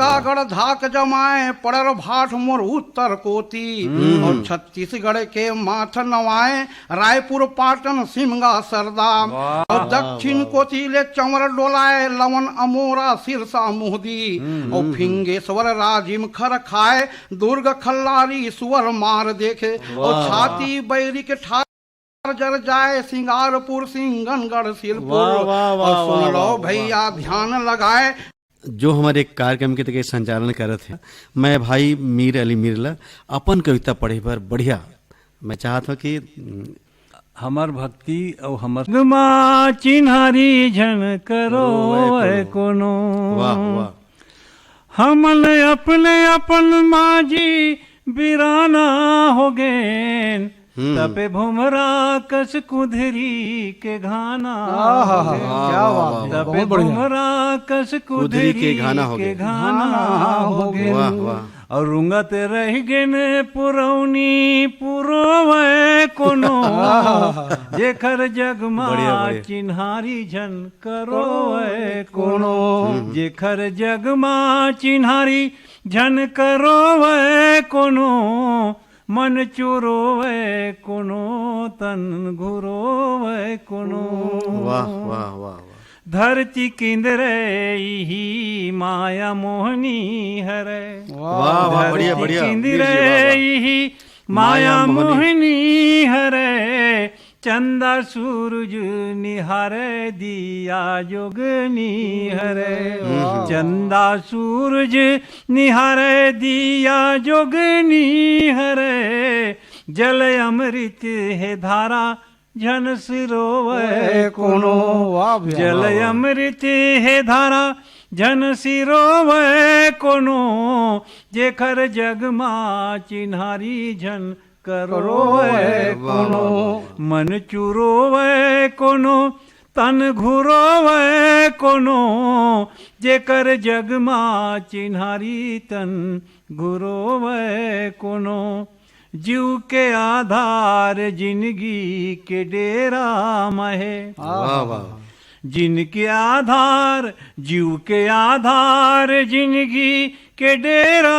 कागड़ धाक जमाए पड़र भाट मोर उत्तर कोती और छत्तीसगढ़ के माथ नवाए रायपुर पाटन सिमगा सरदा और दक्षिण कोती ले चंवर डोलाए लवन अमोरा सिरसा मुहदी और फिंगेश्वर राजिम खर खाए दुर्ग खल्लारी सुअर मार देखे और छाती बैरी के ठार जर जाए सिंगारपुर सिंगनगढ़ सिरपुर और सुन लो भैया ध्यान लगाए। जो हमारे कार्यक्रम के तक संचालन करत है मैं भाई मीर अली मीरला अपन कविता पढ़े पर बढ़िया मैं चाहत हूँ कि हमर भक्ति और हमर गमा चिन्हारी झन करो कोनो वाह वाह हमन अपने अपन माजी बिराना हो गए तपे भुमरा कस कुधरी के घाना तपे भुमरा कस कुधरी के घाना हो गए और रुंगत रह गेन पुरौनी पुरोवे कोनो जेखर जगमा चिन्हारी झन करो कोनो जेखर जगमा चिन्हारी झन करो कोनो मन चुरोवे कोनो तन घुरोवे कोनो वाह वाह वाह धरती किंदरे ही माया मोहनी हरे वाह वाह बढ़िया बढ़िया किंदरे ही माया मोहनी हरे चंदा सूरज निहारे दिया जोगनी हरे चंदा सूरज निहारे दिया जोगनी हरे जल अमृत है धारा झन सिरोवे कोनो जल अमृत है धारा झन सिरोवे कोनो जेखर जगमा चिन्हारी झन करोवे कोनो मन चुरोवे कोनो तन घुरोवे कोनो जेकर जगमा चिन्हारी तन घुरोवे कोनो जीव के आधार जिंदगी के डेरा महे वाह वाह जिनके आधार जीव के आधार जिंदगी के डेरा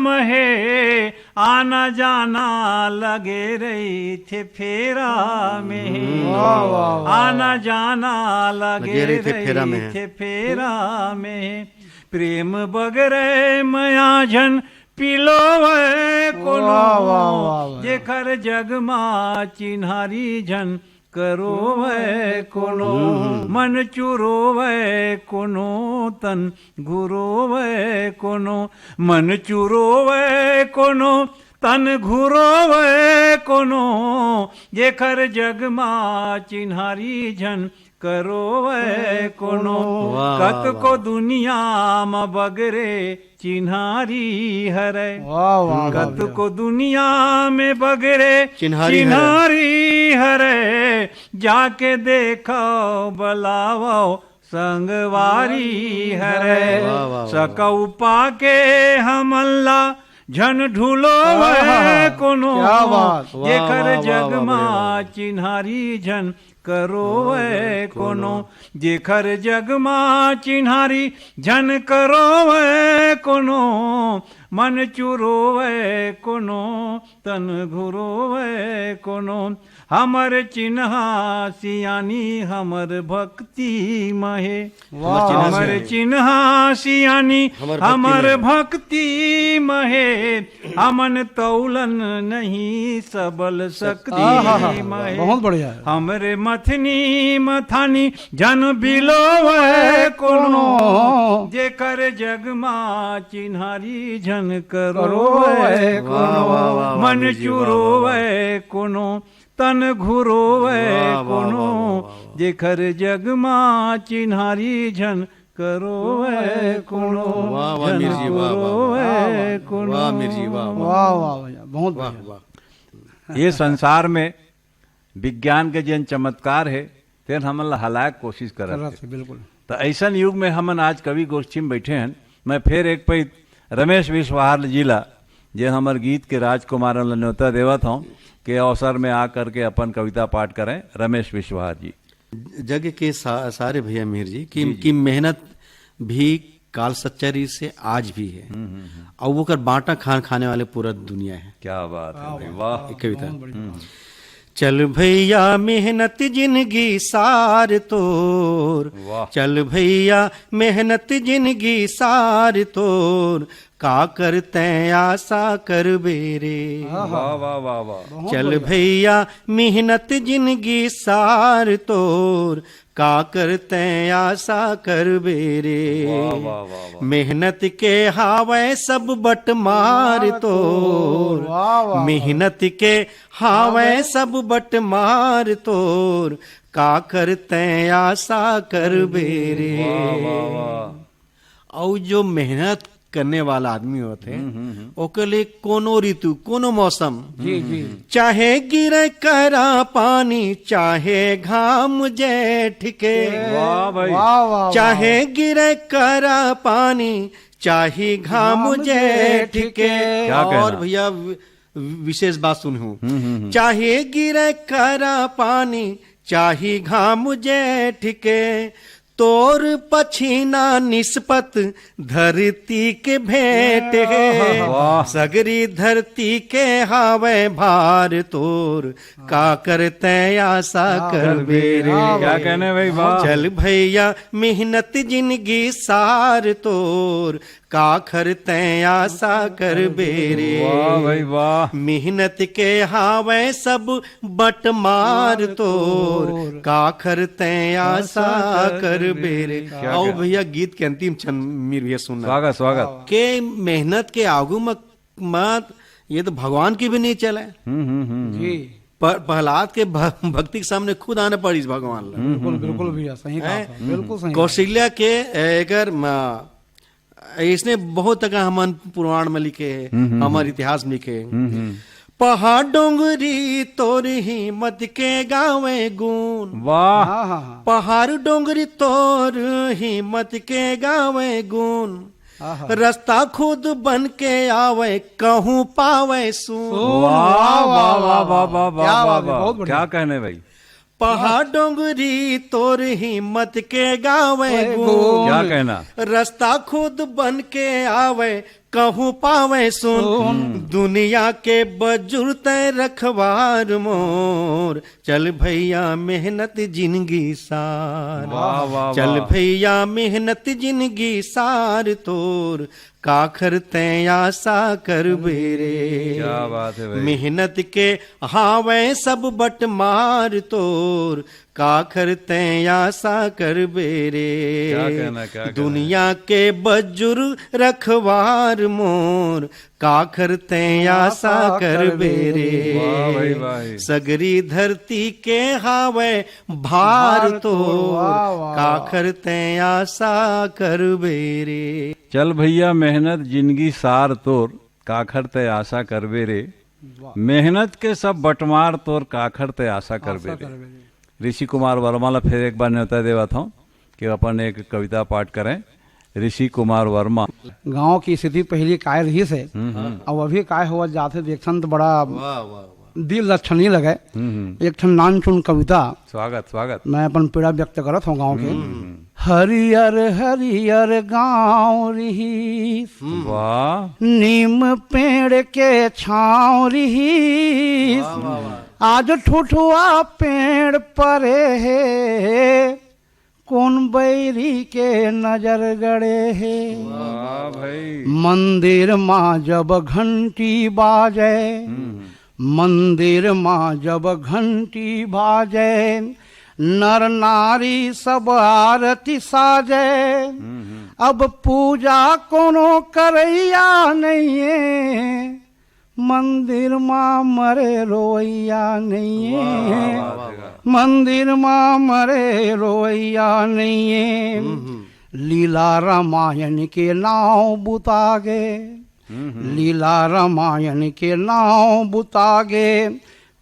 महे आना जाना लगे रही थे फेरा में आना जाना लगे रही थे फेरा में प्रेम बगरे मया झन पिलोवे कोनो जेखर जगमा चिन्हारी झन करोवे कोनो मन चुरोवे कोनो तन घुरोवे कोनो मन चुरोवे कोनो तन घुरोवे कोनो जेखर जगमा चिन्हारी झन करोवे कोनो कत को दुनिया म बगरे चिन्हारी हरे कत को दुनिया में बगरे चिन्हारी हरे जाके देखो बलावो संगवारी हरे सकौ पाके हमल्ला झन ढूलो कोनो जेखर जगमा चिन्हारी झन करोवे कोनो जेखर जगमा चिन्हारी झन करोवे कोनो मन चुरोवे कोनो तन घुरोवे कोनो हमर चिन्हा सियानी हमर भक्ति महे हमर चिन्हा सियानी हमर भक्ति महे हमन तौलन नहीं सबल शक्ति महे बहुत बढ़िया हमरे मथनी मथानी झन बिलोवे कोनो जेकर जगमा चिन्हारी झन करोवे कोनो मन चुरोवे कोनो तन घुरोवे कोनो जेखर जगमा चिन्हारी झन करोवे कोनो बहुत बढ़िया। ये संसार में विज्ञान के जन चमत्कार है तेन हमन हलाक कोशिश करत बिल्कुल तो ऐसा युग में हमन आज कवि गोष्ठी में बैठे हैं। मैं फिर एक पै रमेश विश्वाहार जिला जे हमर गीत के राजकुमार न्योता देवत हूँ के अवसर में आकर के अपन कविता पाठ करें। रमेश विश्वाहार जी जग के सारे भैया मीर जी की मेहनत भी काल सच्चाई से आज भी है। और वो कर बांटा खान खाने वाले पूरा दुनिया है। क्या बात है भाई, वाह। एक कविता। चल भैया मेहनत जिंदगी सार तोर, वाह। चल भैया मेहनत जिंदगी सार तोर, का करते आशा कर बेरे। वाह वाह वाह वाह। चल भैया मेहनत जिंदगी सार तोर, का करते आशा कर बेरे। वाह वाह वाह वाह। मेहनत के हावे सब बट मार तोर, मेहनत के हावे सब बट मार तोर, का करते आशा कर बेरे। वाह वाह वाह। और जो मेहनत करने वाला आदमी होते हैं ओके लिए कोनो ऋतु कोनो मौसम जी जी चाहे गिरे करा पानी चाहे घाम जेठ के, वाह भाई। वाह वाह चाहे गिरे करा पानी चाहे घाम जेठ के। क्या कहना? और भैया विशेष बात सुनूं, चाहे गिरे करा पानी चाहे घाम जेठ के, तोर पछीना निस्पत धरती के भेंट है। वाह। सगरी धरती के हावे भार तोर, का करते आशा कर बेरे। क्या कहने भाई, वाह। चल भैया मेहनत जिंदगी सार तोर, का करते आशा कर बेरे। वाह भाई वाह। मेहनत के हावे सब बट मार तोर, का करते आशा कर बेरे। आओ भैया गीत के अंतिम क्षण मीर भैया सुनना स्वागत स्वागत। के मेहनत के आगू मत ये तो भगवान की भी नहीं चले। जी प्रहलाद के भक्ति के सामने खुद आने पड़ी इस भगवान ला। बिल्कुल बिल्कुल भैया सही कहा था, बिल्कुल सही। कौशल्या के अगर इसने बहुत तक हमन पुराण में लिखे है, हमारे इतिहास में लिखे है। पहाड़ डोंगरी तोर हिम्मत के गावे गुण, वाह। हाँ हाँ हाँ पहाड़ डोंगरी तोर हिम्मत के गावे गुण, रास्ता खुद बन के आवे कहूँ पावे सुन। वाह वाह वाह वाह वाह क्या वाह बात है, वाह। बहुत बढ़िया। क्या कहने भाई, पहाड़ डोंगरी तोर हिम्मत के गावे गुण, क्या कहना। रास्ता खुद बन के आवे कहूँ पावे सुन। दुनिया के बजुर्ग रखवार मोर, चल भैया मेहनत जिंदगी सार। वाह वाह चल वाह। भैया मेहनत जिंदगी सार तोर, का करते आशा कर बेरे। क्या बात है भाई। मेहनत के हावे सब बट मार तोर, का करते आशा कर बेरे। क्या कहना, क्या कहना। दुनिया के बजुर्ग रखवार मोर, का करते आशा कर बेरे। वाह भाई वाह। सगरी धरती के हावे भार तोर, वाह, वाह, का करते आशा कर बेरे। चल भैया मेहनत जिंदगी सार तोर, काखर ते आशा करबे रे। मेहनत के सब बटमार तोर, काखर ते आशा करबे रे। ऋषि कुमार वर्मा ला फिर एक बार न्योता देवा था कि अपन एक कविता पाठ करें। ऋषि कुमार वर्मा। गांव की स्थिति पहली काय रही से अब अभी काय हुआ जाते देखसन तो बड़ा वाह वाह दिल लक्षणीय लगे। एक ठन नान चुन कविता स्वागत स्वागत। मैं अपन पीड़ा व्यक्त करत हूँ गांव के। हरियर हरियर गांव रही, वाह। नीम पेड़ के छाँव रही, आज ठुठुआ पेड़ परे है, कौन बैरी के नजर गड़े है। वाह भाई। मंदिर माँ जब घंटी बाजे, मंदिर माँ जब घंटी बाजे, नर नारी सब आरती साजे, अब पूजा कोनो करैया नहीं है, मंदिर माँ मरे रोइया नहीं है, मंदिर माँ मरे रोइया नहीं है। लीला रामायण के नाव बुतागे, लीला रामायण के नाव बुतागे,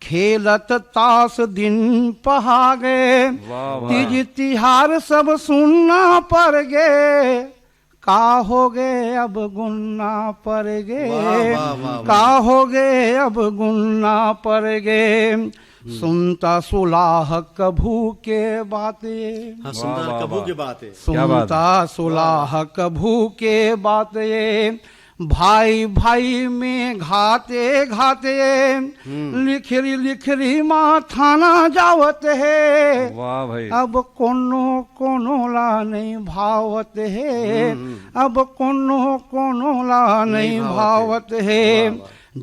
खेलत तास दिन पहागे, तीज तिहार सब सुनना पड़ गे, का हो गे अब गुन्ना पड़ गे, का हो गे अब गुन्ना पड़ गे। सुनता सुलाह कभू के बातें, हाँ, वाह, सुंदर वाह, कबू वाह। की बात है। क्या बात है? सुनता सुलाह कभू के बातें, भाई भाई में घाते घाते, लिखरी लिखरी माथा ना जावत है, वाह भाई, अब कोनो कोनो ला नहीं भावत है, अब कोनो कोनो ला नहीं भावत है।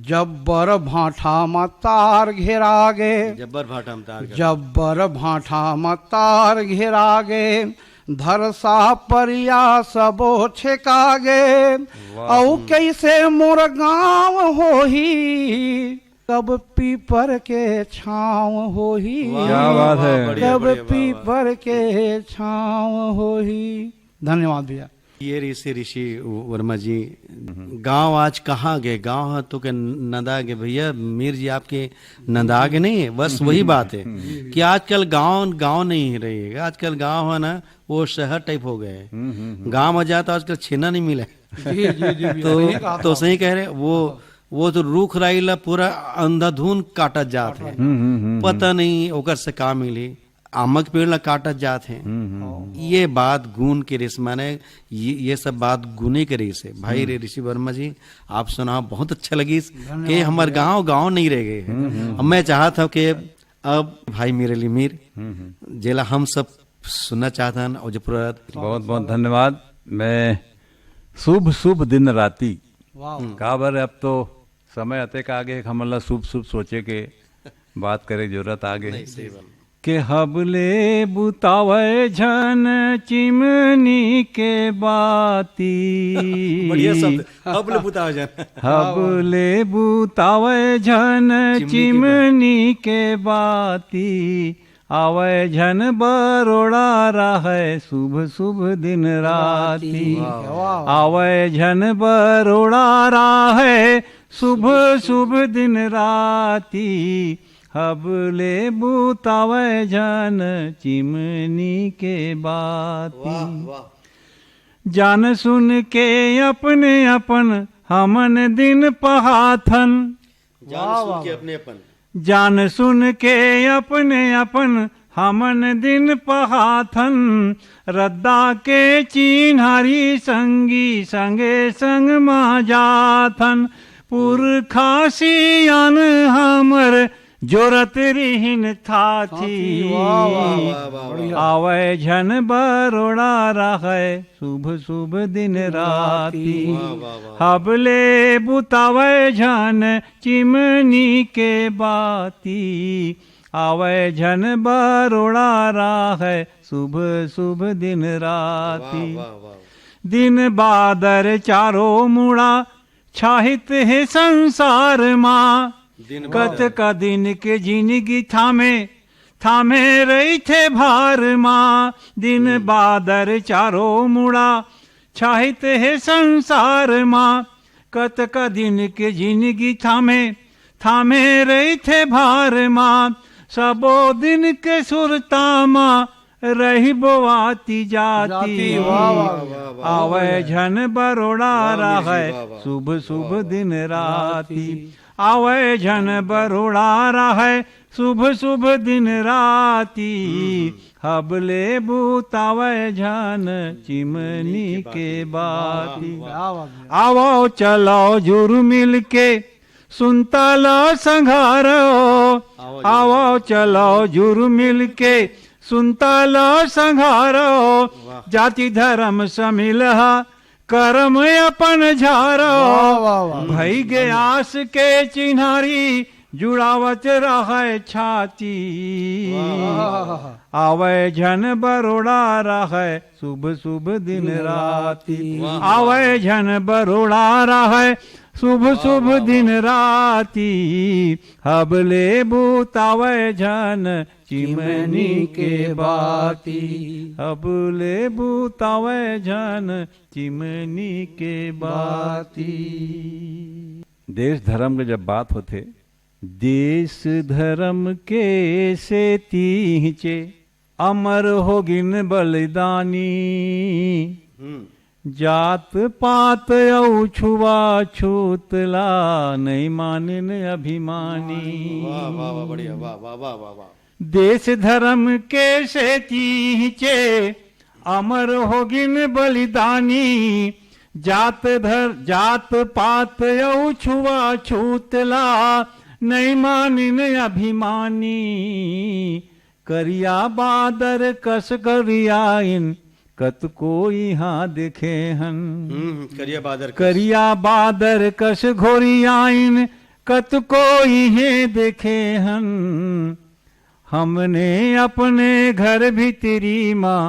जब्बर भाठा मतार घेरा गे, जब्बर भाटा हम तार कर। जब्बर भाठा मतार घेरा गे, धरसा परिया सबो छेकागे, औ कैसे मोर गाँव होही, कब पीपर के छाँव होही, क्या बात है। बढ़िया, कब बढ़िया, वाह, वाह। पीपर के छाँव होही। धन्यवाद भैया। ये ऋषि वर्मा जी, गांव आज कहाँ गए? गांव है तो के नंदा गए भैया। मीर जी आपके नंदा के नहीं है, बस वही बात है कि आजकल गांव गांव नहीं रहेगा। आजकल गांव है ना वो शहर टाइप हो गए। गांव में जाता आजकल छेना नहीं मिला। जी जी जी भैया, सही कहा तो था। सही कह रहे वो तो रूख राइला पूरा अंधाधुन काटत जात है। पता नहीं ओकर से का मिली, आमक पेड़ ला काटत जात है। ये बात गुण के रेस माने ये सब बात गुने के रेस है। भाई रे ऋषि वर्मा जी आप सुना बहुत अच्छा लगी कि हमारे गांव गांव नहीं रह गए हैं। अब मैं चाहता हूँ कि अब भाई मेरे लिए मीर जेला हम सब सुनना चाहता हूँ और जो पूरा बहुत बहुत धन्यवाद। मैं शुभ शुभ दिन राती वाह, का बर अब तो समय अते का आगे हमला शुभ शुभ सोचे के बात करे की जरूरत आगे के हबले बुतावे झन चिमनी के बाती बढ़िया शब्द अब ले बुता जाए। हबले बुतावे झन चिमनी के बाती आवे झन बरोड़ा रहे शुभ शुभ दिन राती आवे झन बरोड़ा रहे शुभ शुभ दिन राती हबले बुतावे झन चिमनी के बाती जान सुन के अपने अपन हमन दिन पहाथन अपने अपन जान सुन के अपने अपन हमन दिन पहाथन रद्दा के चिन्हारी संगी संगे संग मा जाथन पुरखासियान हमर जोरत रिहिन थाथी आवे झन बरोड़ा रहे शुभ शुभ दिन राती हबले बुतावे झन चिमनी के बाती आवे झन बरोड़ा रहे शुभ शुभ दिन राती दिन बादर चारो मुड़ा छाहित है संसार माँ कत का दिन के जिंदगी थामे थामे रही थे भार माँ दिन बादर चारो मुड़ा छाहित है संसार माँ कत का दिन के जिंदगी थामे थामे रही थे भार माँ सबो दिन के सुरता माँ रही बोआती जाती आवे झन बरोड़ा रहे शुभ शुभ दिन राती आवे झन बरोड़ा रहे शुभ शुभ दिन राती हबले बुतावे झन चिमनी के बाती आवो चलो जुर मिल के सुनता लो संघारो आवो चलो जुर मिल के सुनता लो संघारो जाति धर्म समिलहा कर्म अपन झारो भई गे आस के चिन्हारी जुड़ावत रहे छाती आवे झन बरोड़ा रहे शुभ शुभ दिन राती आवे झन बरोड़ा रहे शुभ शुभ दिन राती हबले बुतावे झन चिमनी के बाती हबले बुतावे झन चिमनी के बाती। देश धर्म के जब बात होते देश धर्म के से तीचे अमर होगिन बलिदानी जात पात औ छुआ छूतला नहीं मानिन अभिमानी। वाह वाह वाह, बढ़िया, वाह वाह वाह वाह वाह। देश धर्म के से चीचे अमर होगिन बलिदानी। जात पात औ छुआ छूतला नहीं मानिन अभिमानी। करिया बादर कस करियाइन कत को यहाँ देखे हन। करिया बादर करिया बादर कस घोरियाइन कत को इहे देखे हन। हमने अपने घर भीतरी माँ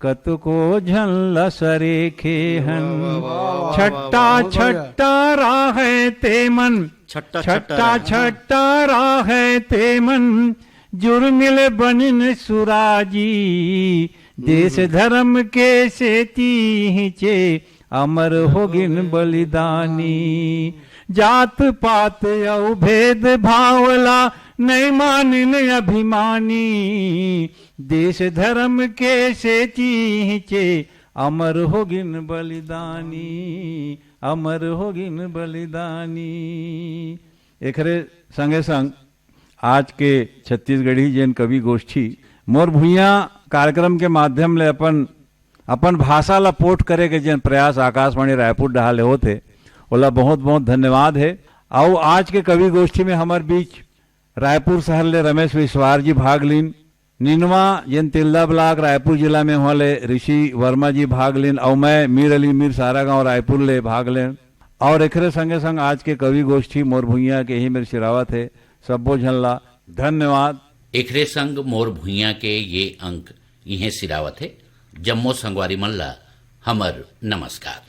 कत को झल सरेखे हन। छट्टा छट्टा राहे ते मन, छट्टा छट्टा राहे ते मन। जुर्मिल बनिन सुराजी। देश धर्म के सेती चे अमर होगिन बलिदानी। जात पात औ भेद भावला नहीं मानिन अभिमानी। देश धर्म के सेती चे अमर होगिन बलिदानी। अमर होगिन बलिदानी। एकरे संगे संग आज के छत्तीसगढ़ी जैन कवि गोष्ठी मोर भुइया कार्यक्रम के माध्यम ले अपन भाषा ला पोट करे के जन प्रयास आकाशवाणी रायपुर डहाले होते ओला बहुत बहुत धन्यवाद है। और आज के कवि गोष्ठी में हमार बीच रायपुर शहर ले रमेश विश्वार जी भाग लीन। निनवा जन तिल्दा ब्लॉक रायपुर जिला में हुआ ले ऋषि वर्मा जी भाग लीन। और मैं मीर अली मीर सारा गांव रायपुर ले भाग लेन। और एकरे संगे संग आज के कवि गोष्ठी मोर भुइया के ही मेरे शिरावत है। सबो झनला धन्यवाद। एकरे संग मोर भुइया के ये अंक इहे सिरावत है। जम्मो संगवारी मल्ला हमर नमस्कार।